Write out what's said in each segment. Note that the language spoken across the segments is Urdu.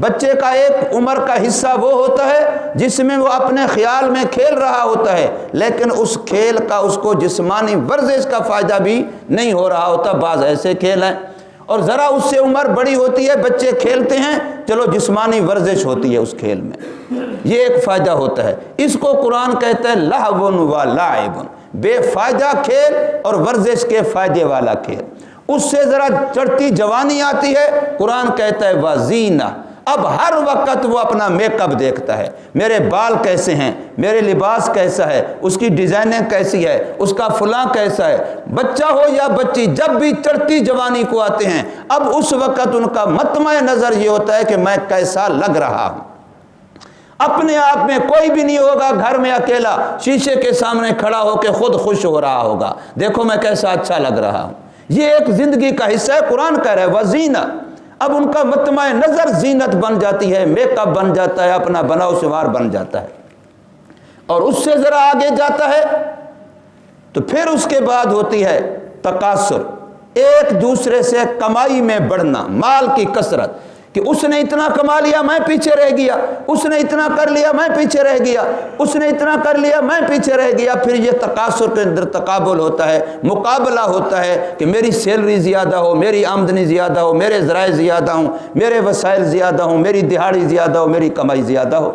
بچے کا ایک عمر کا حصہ وہ ہوتا ہے جس میں وہ اپنے خیال میں کھیل رہا ہوتا ہے، لیکن اس کھیل کا اس کو جسمانی ورزش کا فائدہ بھی نہیں ہو رہا ہوتا۔ بعض ایسے کھیل ہیں، اور ذرا اس سے عمر بڑی ہوتی ہے، بچے کھیلتے ہیں، چلو جسمانی ورزش ہوتی ہے اس کھیل میں، یہ ایک فائدہ ہوتا ہے۔ اس کو قرآن کہتا ہے لہو و لعب، بے فائدہ کھیل اور ورزش کے فائدے والا کھیل۔ اس سے ذرا چڑھتی جوانی آتی ہے، قرآن کہتا ہے وزینہ، اب ہر وقت وہ اپنا میک اپ دیکھتا ہے، میرے بال کیسے ہیں، میرے لباس کیسا ہے، اس کی ڈیزائنیں کیسی ہے، اس کا فلاں کیسا ہے۔ بچہ ہو یا بچی، جب بھی چڑھتی جوانی کو آتے ہیں، اب اس وقت ان کا مطمع نظر یہ ہوتا ہے کہ میں کیسا لگ رہا ہوں۔ اپنے آپ میں کوئی بھی نہیں ہوگا گھر میں اکیلا شیشے کے سامنے کھڑا ہو کے خود خوش ہو رہا ہوگا، دیکھو میں کیسا اچھا لگ رہا ہوں۔ یہ ایک زندگی کا حصہ ہے، قرآن کہہ رہا ہے وزینہ۔ اب ان کا مطمع نظر زینت بن جاتی ہے، میک اپ بن جاتا ہے، اپنا بناؤ شمار بن جاتا ہے۔ اور اس سے ذرا آگے جاتا ہے تو پھر اس کے بعد ہوتی ہے تکاثر، ایک دوسرے سے کمائی میں بڑھنا، مال کی کثرت، کہ اس نے اتنا کما لیا میں پیچھے رہ گیا، اس نے اتنا کر لیا میں پیچھے رہ گیا، اس نے اتنا کر لیا میں پیچھے رہ گیا۔ پھر یہ تکاثر کے اندر تقابل ہوتا ہے، مقابلہ ہوتا ہے کہ میری سیلری زیادہ ہو، میری آمدنی زیادہ ہو، میرے ذرائع زیادہ ہوں، میرے وسائل زیادہ ہوں، میری دہاڑی زیادہ ہو، میری کمائی زیادہ ہو۔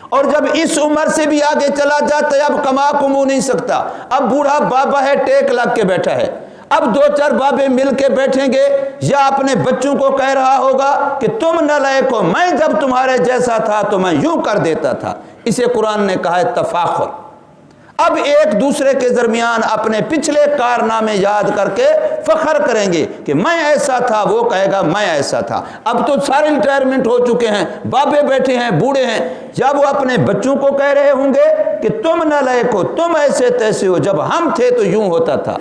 اور جب اس عمر سے بھی آگے چلا جاتا ہے، اب کما کمو نہیں سکتا، اب بوڑھا بابا ہے ٹیک لگ کے بیٹھا ہے، اب دو چار بابے مل کے بیٹھیں گے یا اپنے بچوں کو کہہ رہا ہوگا کہ تم نالائق ہو، میں جب تمہارے جیسا تھا تو میں یوں کر دیتا تھا۔ اسے قرآن نے کہا ہے تفاخر۔ اب ایک دوسرے کے درمیان اپنے پچھلے کارنامے یاد کر کے فخر کریں گے کہ میں ایسا تھا، وہ کہے گا میں ایسا تھا۔ اب تو سارے ریٹائرمنٹ ہو چکے ہیں، بابے بیٹھے ہیں، بوڑھے ہیں، جب وہ اپنے بچوں کو کہہ رہے ہوں گے کہ تم نالائق ہو، تم ایسے تیسے ہو، جب ہم تھے تو یوں ہوتا تھا،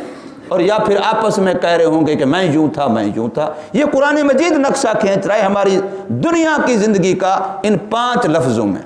اور یا پھر آپس میں کہہ رہے ہوں گے کہ میں یوں تھا، میں یوں تھا۔ یہ قرآن مجید نقشہ کھینچ رہا ہے ہماری دنیا کی زندگی کا ان 5 لفظوں میں۔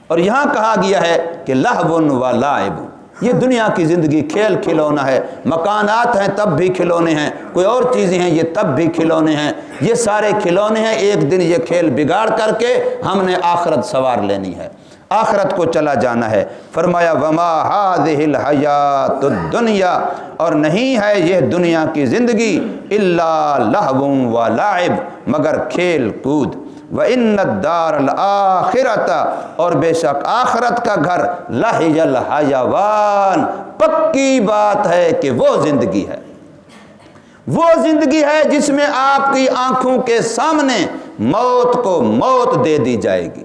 اور یہاں کہا گیا ہے کہ لہو و لعب، یہ دنیا کی زندگی کھیل کھلونا ہے، مکانات ہیں تب بھی کھلونے ہیں، کوئی اور چیزیں ہیں یہ تب بھی کھلونے ہیں، یہ سارے کھلونے ہیں، ایک دن یہ کھیل بگاڑ کر کے ہم نے آخرت سوار لینی ہے، آخرت کو چلا جانا ہے۔ فرمایا وما هذه الحیات الدنیا، اور نہیں ہے یہ دنیا کی زندگی الا لہو و لعب، مگر کھیل کود۔ وَإِنَّ الدَّارَ الْآخِرَةَ، اور بے شک آخرت کا گھر لَهِيَ الْحَيَوَانِ، پکی بات ہے کہ وہ زندگی ہے، وہ زندگی ہے جس میں آپ کی آنکھوں کے سامنے موت کو موت دے دی جائے گی،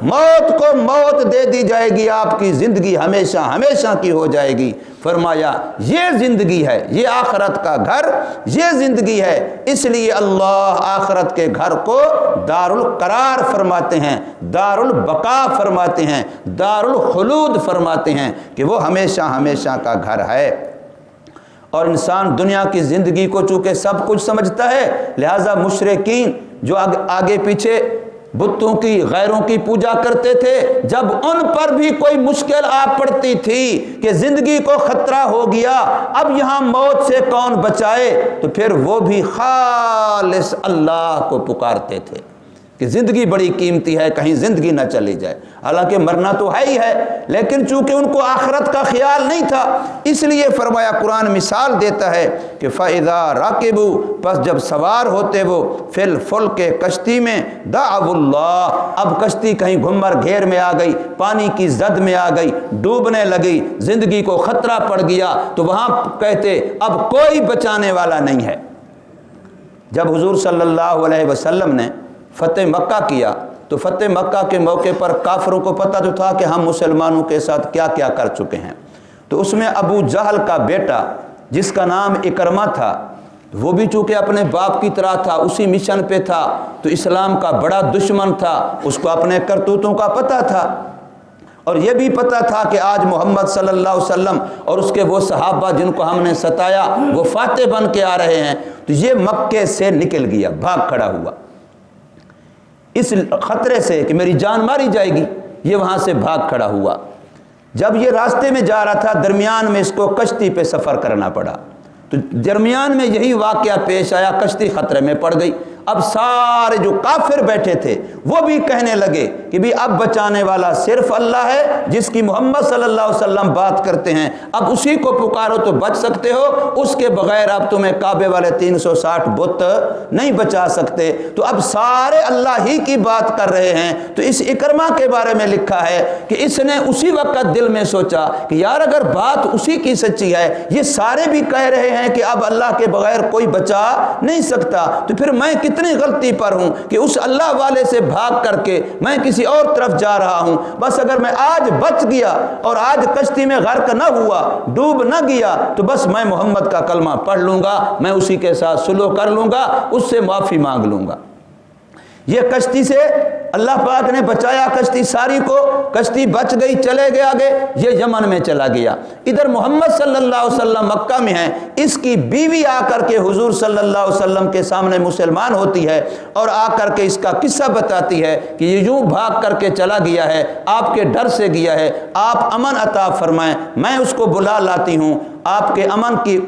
موت کو موت دے دی جائے گی، آپ کی زندگی ہمیشہ ہمیشہ کی ہو جائے گی۔ فرمایا یہ زندگی ہے، یہ آخرت کا گھر یہ زندگی ہے، اس لیے اللہ آخرت کے گھر کو دار القرار فرماتے ہیں، دار البقاء فرماتے ہیں، دار الخلود فرماتے ہیں، کہ وہ ہمیشہ ہمیشہ کا گھر ہے۔ اور انسان دنیا کی زندگی کو چونکہ سب کچھ سمجھتا ہے، لہٰذا مشرکین جو آگے پیچھے بتوں کی غیروں کی پوجا کرتے تھے، جب ان پر بھی کوئی مشکل آ پڑتی تھی کہ زندگی کو خطرہ ہو گیا، اب یہاں موت سے کون بچائے، تو پھر وہ بھی خالص اللہ کو پکارتے تھے کہ زندگی بڑی قیمتی ہے، کہیں زندگی نہ چلی جائے۔ حالانکہ مرنا تو ہے ہی ہے، لیکن چونکہ ان کو آخرت کا خیال نہیں تھا، اس لیے فرمایا قرآن مثال دیتا ہے کہ فَإِذَا رَاكِبُوا، پس جب سوار ہوتے وہ فِي الْفُلْكِ، کشتی میں، دعوا اللہ، اب کشتی کہیں گھمر گھیر میں آ گئی، پانی کی زد میں آ گئی، ڈوبنے لگی، زندگی کو خطرہ پڑ گیا، تو وہاں کہتے اب کوئی بچانے والا نہیں ہے۔ جب حضور صلی اللہ علیہ وسلم نے فتح مکہ کیا تو فتح مکہ کے موقع پر کافروں کو پتہ تو تھا کہ ہم مسلمانوں کے ساتھ کیا کیا کر چکے ہیں، تو اس میں ابو جہل کا بیٹا جس کا نام اکرمہ تھا، وہ بھی چونکہ اپنے باپ کی طرح تھا، اسی مشن پہ تھا، تو اسلام کا بڑا دشمن تھا، اس کو اپنے کرتوتوں کا پتہ تھا، اور یہ بھی پتہ تھا کہ آج محمد صلی اللہ علیہ وسلم اور اس کے وہ صحابہ جن کو ہم نے ستایا وہ فاتح بن کے آ رہے ہیں، تو یہ مکے سے نکل گیا، بھاگ کھڑا ہوا اس خطرے سے کہ میری جان ماری جائے گی، یہ وہاں سے بھاگ کھڑا ہوا۔ جب یہ راستے میں جا رہا تھا، درمیان میں اس کو کشتی پہ سفر کرنا پڑا، تو درمیان میں یہی واقعہ پیش آیا، کشتی خطرے میں پڑ گئی۔ اب سارے جو کافر بیٹھے تھے وہ بھی کہنے لگے کہ بھی اب بچانے والا صرف اللہ ہے جس کی محمد صلی اللہ علیہ وسلم بات کرتے ہیں، اب اسی کو پکارو تو بچ سکتے ہو، اس کے بغیر اب تمہیں کعبے والے 360 بت نہیں بچا سکتے۔ تو اب سارے اللہ ہی کی بات کر رہے ہیں۔ تو اس اکرمہ کے بارے میں لکھا ہے کہ اس نے اسی وقت دل میں سوچا کہ یار اگر بات اسی کی سچی ہے، یہ سارے بھی کہہ رہے ہیں کہ اب اللہ کے بغیر کوئی بچا نہیں سکتا، تو پھر میں کتنی غلطی پر ہوں کہ اس اللہ والے سے بھاگ کر کے میں کسی اور طرف جا رہا ہوں۔ بس اگر میں آج بچ گیا اور آج کشتی میں غرق نہ ہوا، ڈوب نہ گیا، تو بس میں محمد کا کلمہ پڑھ لوں گا، میں اسی کے ساتھ صلح کر لوں گا، اس سے معافی مانگ لوں گا۔ یہ کشتی سے اللہ پاک نے بچایا کشتی ساری کو، کشتی بچ گئی، چلے گئے آگے، یہ یمن میں چلا گیا۔ ادھر محمد صلی اللہ علیہ وسلم مکہ میں ہیں، اس کی بیوی آ کر کے حضور صلی اللہ علیہ وسلم کے سامنے مسلمان ہوتی ہے اور آ کر کے اس کا قصہ بتاتی ہے کہ یہ یوں بھاگ کر کے چلا گیا ہے، آپ کے ڈر سے گیا ہے، آپ امن عطا فرمائیں، میں اس کو بلا لاتی ہوں آپ کے امن کی۔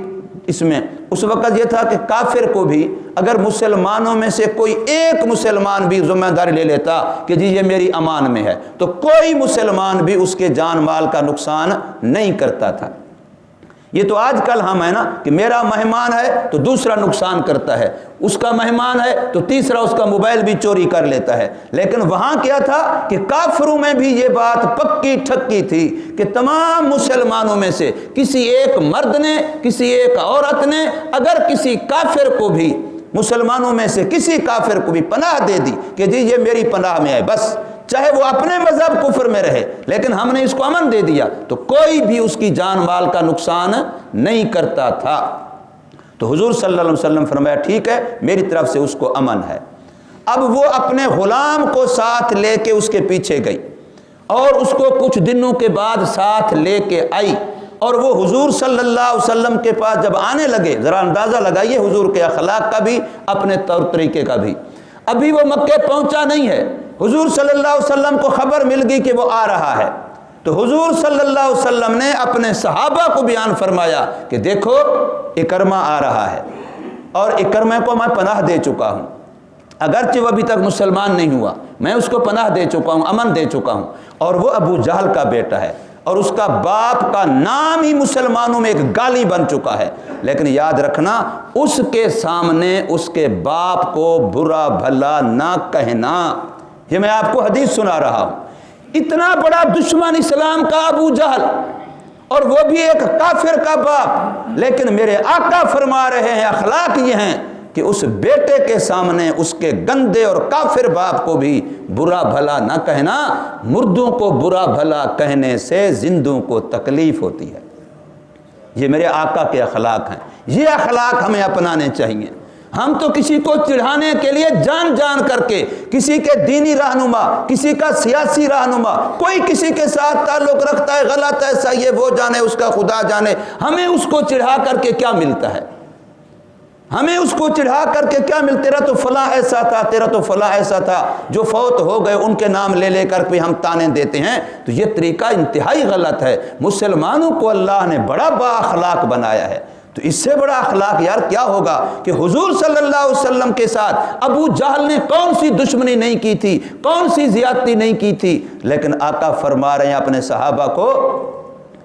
اس میں اس وقت یہ تھا کہ کافر کو بھی اگر مسلمانوں میں سے کوئی ایک مسلمان بھی ذمہ داری لے لیتا کہ جی یہ میری امان میں ہے، تو کوئی مسلمان بھی اس کے جان مال کا نقصان نہیں کرتا تھا۔ یہ تو آج کل ہم ہے نا کہ میرا مہمان ہے تو دوسرا نقصان کرتا ہے، اس کا مہمان ہے تو تیسرا اس کا موبائل بھی چوری کر لیتا ہے۔ لیکن وہاں کیا تھا کہ کافروں میں بھی یہ بات پکی ٹھکی تھی کہ تمام مسلمانوں میں سے کسی ایک مرد نے، کسی ایک عورت نے اگر کسی کافر کو بھی، مسلمانوں میں سے کسی کافر کو بھی پناہ دے دی کہ جی یہ میری پناہ میں ہے، بس چاہے وہ اپنے مذہب کفر میں رہے لیکن ہم نے اس کو امن دے دیا، تو کوئی بھی اس کی جان مال کا نقصان نہیں کرتا تھا۔ تو حضور صلی اللہ علیہ وسلم فرمایا ٹھیک ہے، میری طرف سے اس کو امن ہے۔ اب وہ اپنے غلام کو ساتھ لے کے اس کے پیچھے گئی اور اس کو کچھ دنوں کے بعد ساتھ لے کے آئی، اور وہ حضور صلی اللہ علیہ وسلم کے پاس جب آنے لگے، ذرا اندازہ لگائیے حضور کے اخلاق کا بھی، اپنے طور طریقے کا بھی۔ ابھی وہ مکے پہنچا نہیں ہے، حضور صلی اللہ علیہ وسلم کو خبر مل گئی کہ وہ آ رہا ہے، تو حضور صلی اللہ علیہ وسلم نے اپنے صحابہ کو بیان فرمایا کہ دیکھو اکرمہ آ رہا ہے اور اکرمہ کو میں پناہ دے چکا ہوں، اگرچہ وہ ابھی تک مسلمان نہیں ہوا، میں اس کو پناہ دے چکا ہوں، امن دے چکا ہوں، اور وہ ابو جہل کا بیٹا ہے اور اس کا باپ کا نام ہی مسلمانوں میں ایک گالی بن چکا ہے، لیکن یاد رکھنا اس کے سامنے اس کے باپ کو برا بھلا نہ کہنا۔ یہ میں آپ کو حدیث سنا رہا ہوں، اتنا بڑا دشمن اسلام کا ابو جہل اور وہ بھی ایک کافر کا باپ، لیکن میرے آقا فرما رہے ہیں اخلاق یہ ہیں کہ اس بیٹے کے سامنے اس کے گندے اور کافر باپ کو بھی برا بھلا نہ کہنا۔ مردوں کو برا بھلا کہنے سے زندوں کو تکلیف ہوتی ہے۔ یہ میرے آقا کے اخلاق ہیں، یہ اخلاق ہمیں اپنانے چاہیے۔ ہم تو کسی کو چڑھانے کے لیے جان جان کر کے، کسی کے دینی رہنما، کسی کا سیاسی رہنما، کوئی کسی کے ساتھ تعلق رکھتا ہے غلط ایسا یہ وہ جانے، اس کا خدا جانے، ہمیں اس کو چڑھا کر کے کیا ملتا ہے؟ ہمیں اس کو چڑھا کر کے کیا ملتا؟ تیرا تو فلاں ایسا تھا، تیرا تو فلاں ایسا تھا، جو فوت ہو گئے ان کے نام لے لے کر بھی ہم تانے دیتے ہیں، تو یہ طریقہ انتہائی غلط ہے۔ مسلمانوں کو اللہ نے بڑا با اخلاق بنایا ہے، تو اس سے بڑا اخلاق یار کیا ہوگا کہ حضور صلی اللہ علیہ وسلم کے ساتھ ابو جہل نے کون سی دشمنی نہیں کی تھی، کون سی زیادتی نہیں کی تھی، لیکن آقا فرما رہے ہیں اپنے صحابہ کو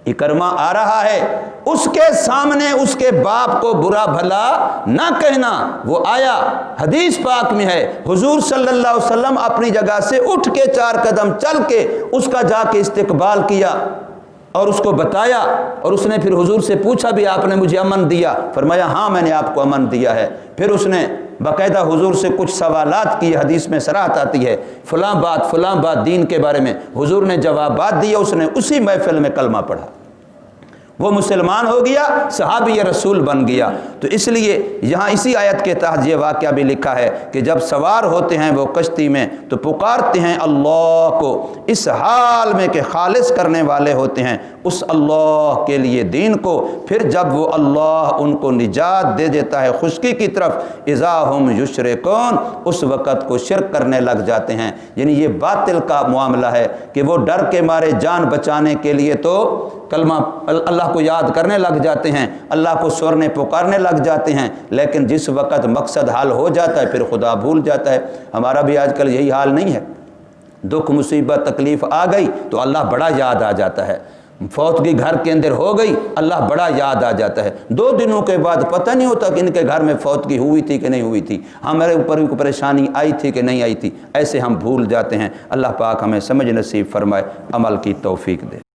اکرمہ آ رہا ہے، اس کے سامنے اس کے باپ کو برا بھلا نہ کہنا۔ وہ آیا، حدیث پاک میں ہے حضور صلی اللہ علیہ وسلم اپنی جگہ سے اٹھ کے 4 قدم چل کے اس کا جا کے استقبال کیا اور اس کو بتایا، اور اس نے پھر حضور سے پوچھا بھی آپ نے مجھے امن دیا؟ فرمایا ہاں میں نے آپ کو امن دیا ہے۔ پھر اس نے باقاعدہ حضور سے کچھ سوالات کیے، حدیث میں صراحت آتی ہے فلاں بات دین کے بارے میں حضور نے جوابات دیے، اس نے اسی محفل میں کلمہ پڑھا، وہ مسلمان ہو گیا، صحابی رسول بن گیا۔ تو اس لیے یہاں اسی آیت کے تحت یہ واقعہ بھی لکھا ہے کہ جب سوار ہوتے ہیں وہ کشتی میں تو پکارتے ہیں اللہ کو، اس حال میں کہ خالص کرنے والے ہوتے ہیں اس اللہ کے لیے دین کو۔ پھر جب وہ اللہ ان کو نجات دے دیتا ہے خشکی کی طرف، اذا ہم یشرکون، اس وقت کو شرک کرنے لگ جاتے ہیں۔ یعنی یہ باطل کا معاملہ ہے کہ وہ ڈر کے مارے جان بچانے کے لیے تو کلمہ اللہ کو یاد کرنے لگ جاتے ہیں، اللہ کو سورنے پکارنے لگ جاتے ہیں، لیکن جس وقت مقصد حل ہو جاتا ہے پھر خدا بھول جاتا ہے۔ ہمارا بھی آج کل یہی حال نہیں ہے؟ دکھ مصیبت تکلیف آ گئی تو اللہ بڑا یاد آ جاتا ہے، فوتگی گھر کے اندر ہو گئی اللہ بڑا یاد آ جاتا ہے، 2 دنوں کے بعد پتہ نہیں ہوتا کہ ان کے گھر میں فوتگی ہوئی تھی کہ نہیں ہوئی تھی، ہمارے اوپر بھی کوئی پریشانی آئی تھی کہ نہیں آئی تھی، ایسے ہم بھول جاتے ہیں۔ اللہ پاک ہمیں سمجھ نصیب فرمائے، عمل کی توفیق دے۔